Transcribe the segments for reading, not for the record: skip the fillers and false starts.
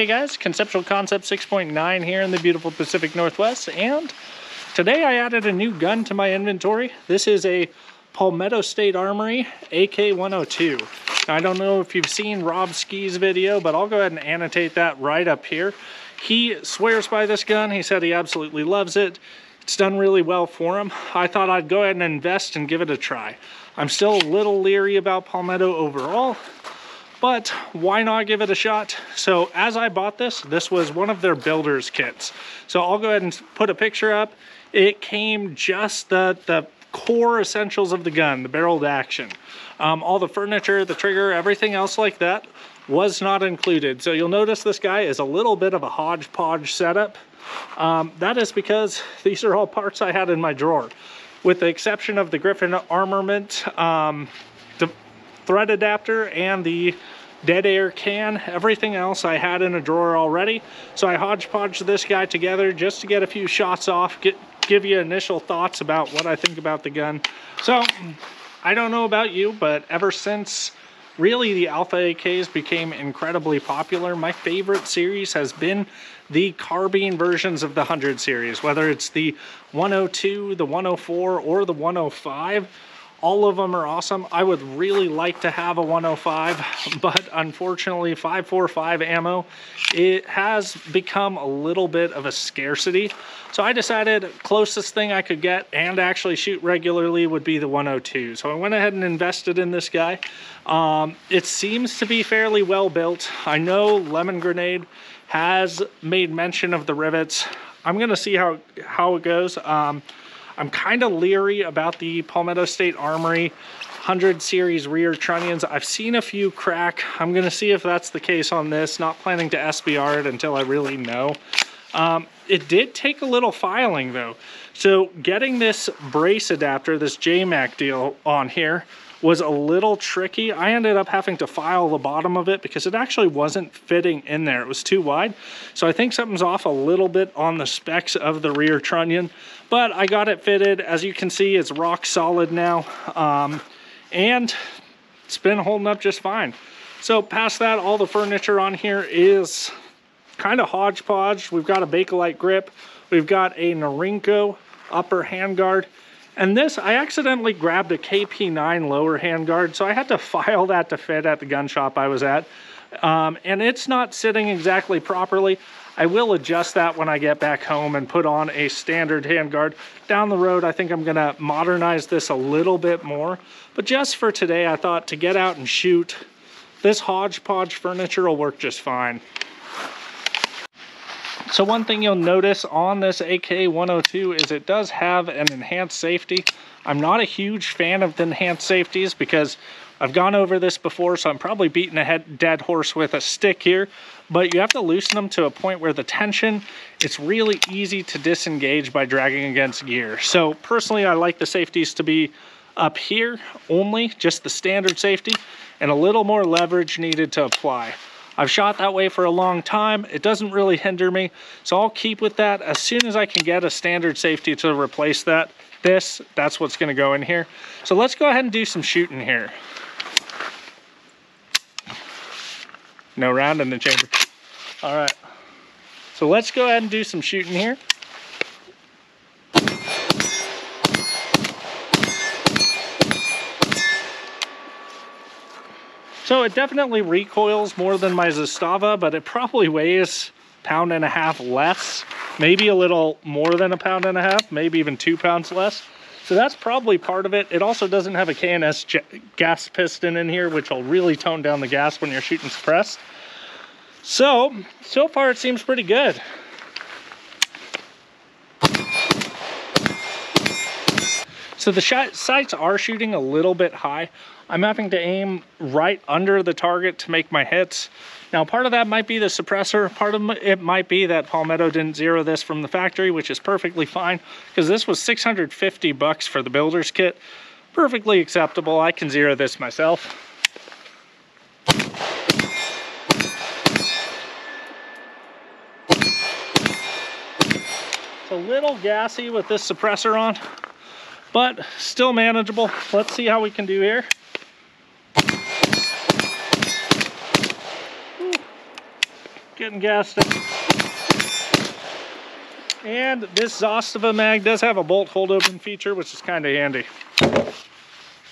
Hey guys, Conceptual Concept 6.9 here in the beautiful Pacific Northwest, and today I added a new gun to my inventory. This is a Palmetto State Armory AK-102. Now, I don't know if you've seen Rob Ski's video, but I'll go ahead and annotate that right up here. He swears by this gun. He said he absolutely loves it. It's done really well for him. I thought I'd go ahead and invest and give it a try. I'm still a little leery about Palmetto overall, but why not give it a shot? So as I bought this was one of their builder's kits. So I'll go ahead and put a picture up. It came just the core essentials of the gun, the barreled action. All the furniture, the trigger, everything else like that was not included. So you'll notice this guy is a little bit of a hodgepodge setup. That is because these are all parts I had in my drawer. With the exception of the Griffin armament, the thread adapter, and the dead air can, everything else I had in a drawer already. So I hodgepodged this guy together just to get a few shots off, give you initial thoughts about what I think about the gun. So I don't know about you, but ever since really the Alpha AKs became incredibly popular, my favorite series has been the carbine versions of the 100 series, whether it's the 102, the 104, or the 105. All of them are awesome. I would really like to have a 105, but unfortunately 5.45 ammo, it has become a little bit of a scarcity. So I decided closest thing I could get and actually shoot regularly would be the 102. So I went ahead and invested in this guy. It seems to be fairly well built. I know Lemon Grenade has made mention of the rivets. I'm gonna see how it goes. I'm kind of leery about the Palmetto State Armory 100 series rear trunnions. I've seen a few crack. I'm going to see if that's the case on this. Not planning to SBR it until I really know. It did take a little filing though. So getting this brace adapter, this JMAC deal on here, was a little tricky. I ended up having to file the bottom of it because it actually wasn't fitting in there. It was too wide. So I think something's off a little bit on the specs of the rear trunnion, but I got it fitted. As you can see, it's rock solid now. And it's been holding up just fine. So past that, all the furniture on here is kind of hodgepodge. We've got a Bakelite grip. We've got a Norinco upper handguard. And this, I accidentally grabbed a KP9 lower handguard, so I had to file that to fit at the gun shop I was at. And it's not sitting exactly properly. I will adjust that when I get back home and put on a standard handguard. Down the road, I think I'm gonna modernize this a little bit more. But just for today, I thought to get out and shoot, this hodgepodge furniture will work just fine. So one thing you'll notice on this AK-102 is it does have an enhanced safety. I'm not a huge fan of the enhanced safeties because I've gone over this before, so I'm probably beating a dead horse with a stick here, but you have to loosen them to a point where the tension, it's really easy to disengage by dragging against gear. So personally, I like the safeties to be up here only, just the standard safety, and a little more leverage needed to apply. I've shot that way for a long time. It doesn't really hinder me, so I'll keep with that. As soon as I can get a standard safety to replace that, that's what's gonna go in here. So let's go ahead and do some shooting here. No round in the chamber. All right, so let's go ahead and do some shooting here. So it definitely recoils more than my Zastava, but it probably weighs 1.5 pounds less, maybe a little more than 1.5 pounds, maybe even 2 pounds less. So that's probably part of it. It also doesn't have a K&S gas piston in here, which will really tone down the gas when you're shooting suppressed. So far it seems pretty good. So the sights are shooting a little bit high. I'm having to aim right under the target to make my hits. Now, part of that might be the suppressor. Part of it might be that Palmetto didn't zero this from the factory, which is perfectly fine because this was $650 for the builder's kit. Perfectly acceptable. I can zero this myself. It's a little gassy with this suppressor on, but still manageable. Let's see how we can do here. getting gassed up. And this Zastava mag does have a bolt hold open feature, which is kind of handy.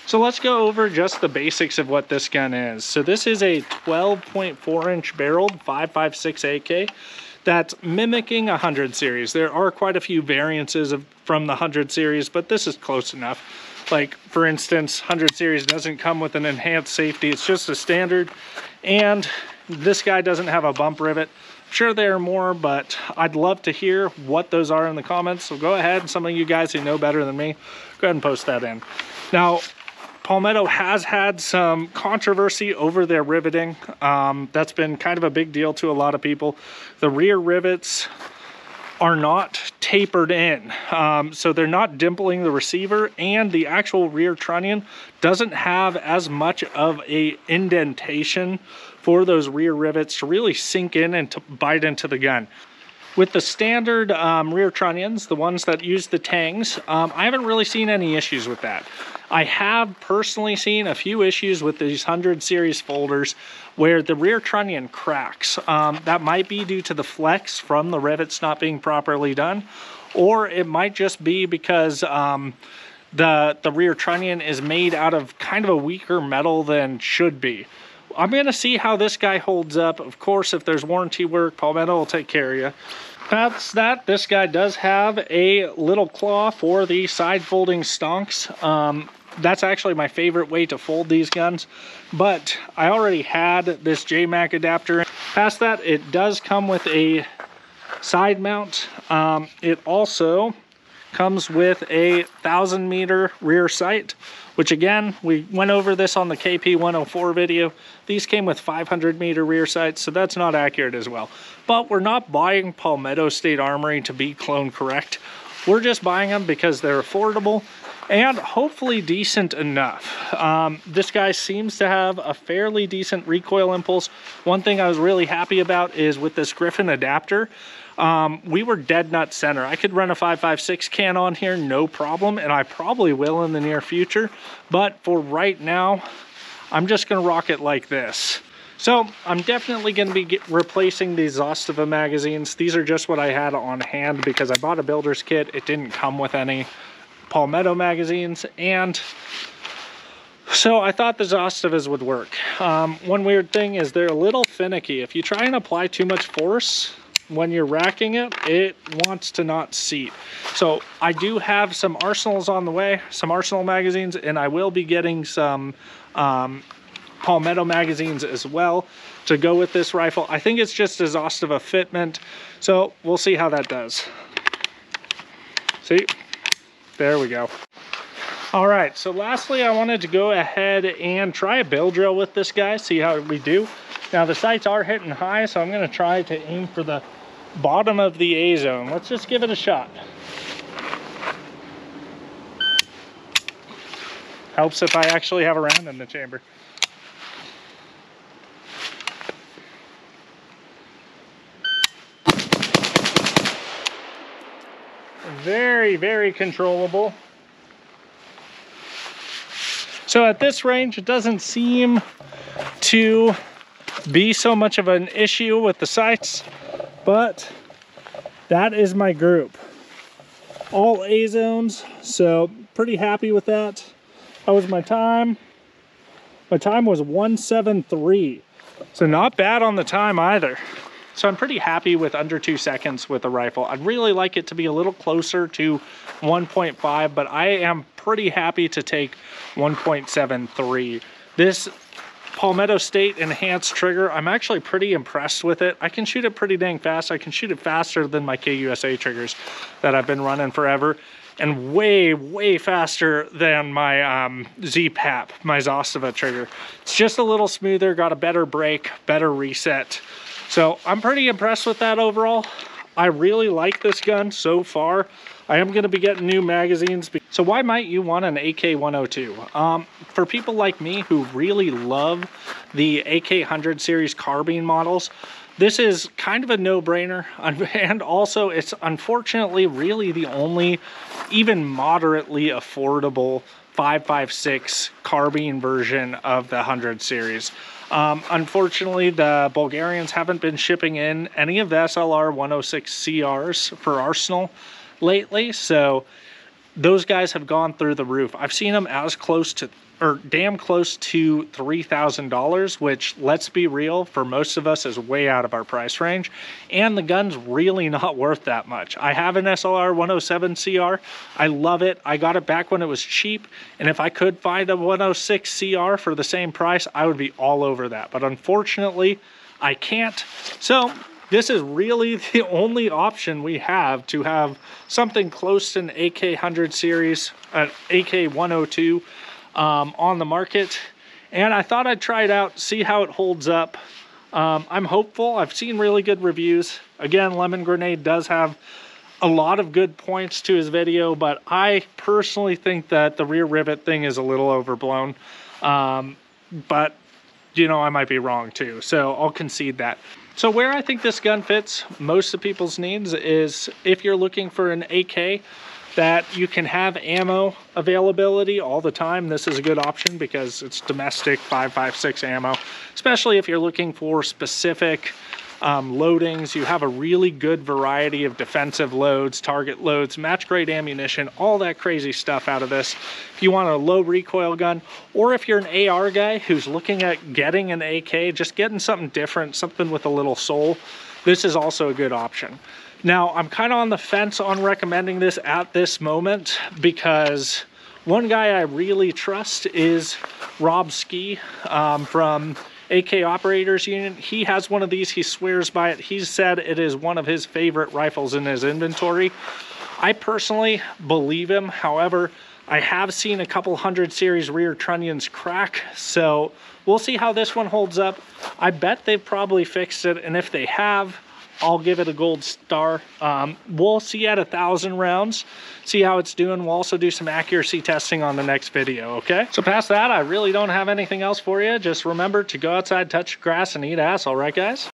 So let's go over just the basics of what this gun is. So this is a 12.4 inch barreled 5.56 AK that's mimicking a 100 series. There are quite a few variances from the 100 series, but this is close enough. Like, for instance, 100 series doesn't come with an enhanced safety. It's just a standard. And this guy doesn't have a bump rivet. I'm sure there are more, but I'd love to hear what those are in the comments. So go ahead, some of you guys who know better than me, go ahead and post that in. Now, Palmetto has had some controversy over their riveting. That's been kind of a big deal to a lot of people. The rear rivets are not tapered in, so they're not dimpling the receiver, and the actual rear trunnion doesn't have as much of a indentation for those rear rivets to really sink in and to bite into the gun. With the standard rear trunnions, the ones that use the tangs, I haven't really seen any issues with that. I have personally seen a few issues with these 100 series folders where the rear trunnion cracks. That might be due to the flex from the rivets not being properly done, or it might just be because the rear trunnion is made out of kind of a weaker metal than should be. I'm going to see how this guy holds up. Of course, if there's warranty work, Palmetto will take care of you. Past that, this guy does have a little claw for the side folding stonks. That's actually my favorite way to fold these guns, but I already had this JMac adapter. Past that, it does come with a side mount. It also comes with a 1,000 meter rear sight, which again, we went over this on the KP-104 video. These came with 500 meter rear sights, so that's not accurate as well. But we're not buying Palmetto State Armory to be clone correct. We're just buying them because they're affordable and hopefully decent enough. This guy seems to have a fairly decent recoil impulse. One thing I was really happy about is with this Griffin adapter, we were dead nut center. I could run a 5.56 can on here, no problem, and I probably will in the near future. But for right now, I'm just gonna rock it like this. So I'm definitely gonna be replacing these Zastava magazines. These are just what I had on hand because I bought a builder's kit. It didn't come with any Palmetto magazines, and so I thought the Zastavas would work. One weird thing is they're a little finicky. If you try and apply too much force when you're racking it, it wants to not seat. So I do have some Arsenals on the way, some Arsenal magazines, and I will be getting some Palmetto magazines as well to go with this rifle. I think it's just a Zastava fitment, so we'll see how that does. See? There we go. All right, so lastly, I wanted to go ahead and try a bill drill with this guy, see how we do. Now the sights are hitting high, so I'm gonna try to aim for the bottom of the A zone. Let's just give it a shot. Helps if I actually have a round in the chamber. Very, very controllable. So at this range, it doesn't seem to be so much of an issue with the sights, but that is my group. All A zones, so pretty happy with that. That was my time. My time was 1:07.3, so not bad on the time either. So I'm pretty happy with under 2 seconds with the rifle. I'd really like it to be a little closer to 1.5, but I am pretty happy to take 1.73. This Palmetto State enhanced trigger, I'm actually pretty impressed with it. I can shoot it pretty dang fast. I can shoot it faster than my KUSA triggers that I've been running forever, and way, way faster than my ZPAP, my Zastava trigger. It's just a little smoother, got a better break, better reset. So I'm pretty impressed with that overall. I really like this gun so far. I am going to be getting new magazines. So why might you want an AK-102? For people like me who really love the AK-100 series carbine models, this is kind of a no-brainer, and also it's unfortunately really the only even moderately affordable 5.56 carbine version of the 100 series. Unfortunately, the Bulgarians haven't been shipping in any of the SLR 106 CRs for Arsenal lately, so those guys have gone through the roof. I've seen them as close to, or damn close to $3,000, which, let's be real, for most of us is way out of our price range. And the gun's really not worth that much. I have an SLR 107 CR. I love it. I got it back when it was cheap. And if I could find a 106 CR for the same price, I would be all over that. But unfortunately, I can't. So this is really the only option we have to have something close to an AK-100 series, an AK-102 on the market. And I thought I'd try it out, see how it holds up. I'm hopeful. I've seen really good reviews. Again, Lemon Grenade does have a lot of good points to his video, but I personally think that the rear rivet thing is a little overblown. But, you know, I might be wrong too, so I'll concede that. So where I think this gun fits most of people's needs is if you're looking for an AK that you can have ammo availability all the time. This is a good option because it's domestic 5.56 ammo, especially if you're looking for specific loadings. You have a really good variety of defensive loads, target loads, match grade ammunition, all that crazy stuff out of this. If you want a low recoil gun, or if you're an AR guy who's looking at getting an AK, just getting something different, something with a little soul, this is also a good option. Now, I'm kind of on the fence on recommending this at this moment because one guy I really trust is Rob Ski from AK Operators Union. He has one of these. He swears by it. He's said it is one of his favorite rifles in his inventory. I personally believe him. However, I have seen a couple 100 series rear trunnions crack, so we'll see how this one holds up. I bet they've probably fixed it, and if they have, I'll give it a gold star. We'll see at 1,000 rounds, see how it's doing. We'll also do some accuracy testing on the next video, okay? So past that, I really don't have anything else for you. Just remember to go outside, touch grass, and eat ass, all right, guys?